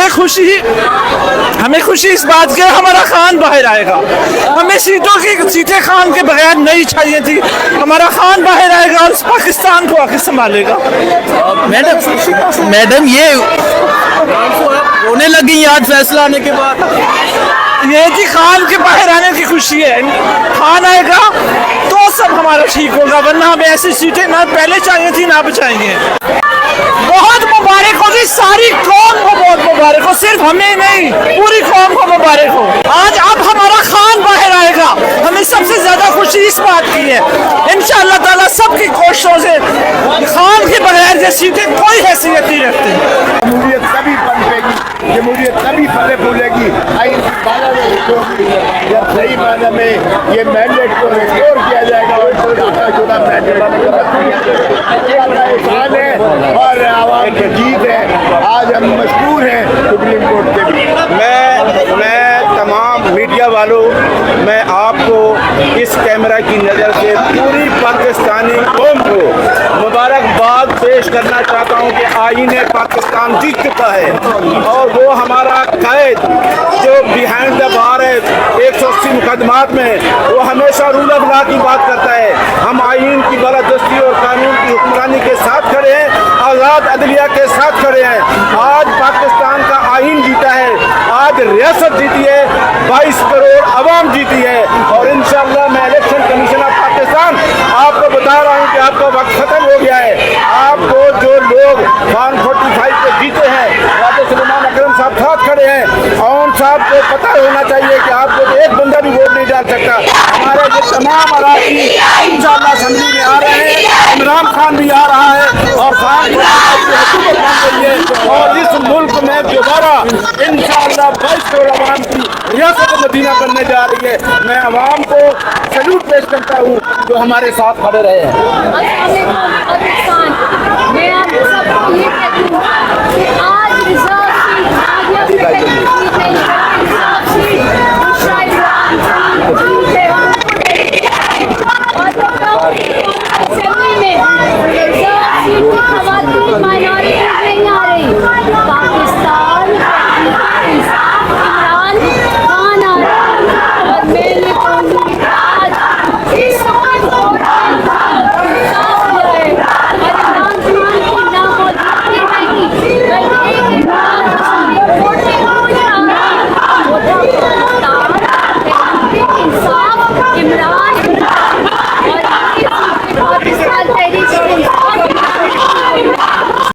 हमें खुशी इस बात की हमारा खान बाहर आएगा। हमें सीटें खान के बगैर नहीं चाहिए थी। हमारा खान बाहर आएगा और पाकिस्तान को आके संभालेगा। मैडम ये रोने लगी आज फैसला आने के बाद? ये जी खान के बाहर आने की खुशी है। खान आएगा तो सब हमारा ठीक होगा, वरना हमें ऐसी सीटें ना पहले चाहिए थी ना बचाएंगे। बहुत मुबारक हो जी, सारी कौम को बहुत मुबारक हो, सिर्फ हमें नहीं पूरी कौम को मुबारक हो। आज अब हमारा खान बाहर आएगा, हमें सबसे ज्यादा खुशी इस बात की है। इंशाअल्लाह ताला सबकी कोशिशों से खान के बगैर ये सीटें कोई हैसियत नहीं रखती। जमहूरियत तभी पनपेगी, जमहूरियत तभी फले फूलेगी जब सही मायने में ये मैंडेट को रिस्टोर किया जाएगा और जुदा मैंडेट है और आवाम की जीत है। आज हम मशहूर हैं सुप्रीम कोर्ट के भी। मैं तमाम मीडिया वालों, मैं आपको इस कैमरा की नज़र से पूरी पाकिस्तानी कौम को मुबारकबाद पेश करना चाहता हूँ कि आईन पाकिस्तान जीत चुका है और वो हमारा कैद जो बिहाइंड द बार है 180 मुकदमात में, वो हमेशा रूल ऑफ लॉ की बात करता है। हम आईन की बालादस्ती और कानून की हुक्मरानी के साथ खड़े हैं, आज़ाद अदलिया के साथ खड़े हैं। आज पाकिस्तान का आईन जीता है, आज रियासत जीती है, 22 करोड़ अवाम जीती है और इंशाअल्लाह मैं इलेक्शन कमीशन ऑफ पाकिस्तान आपको बता रहा हूँ कि आपका वक्त खत्म हो गया है। आपको जो लोग 145 पे जीते हैं, राजा सलमान अकरम साहब साथ खड़े हैं, और साहब को पता होना चाहिए कि आपको तो एक बंदा भी वोट नहीं डाल सकता। हमारे जो तमाम अराकी इंशाअल्लाह असेंबली में आ रहे हैं, इमरान खान भी आ रहा है और खान और इस मुल्क में दोबारा इंशाअल्लाह 22 करोड़ अवाम की रियासत मदीना करने जा रही है। मैं अवाम को सैल्यूट पेश करता हूँ जो हमारे साथ खड़े रहे हैं।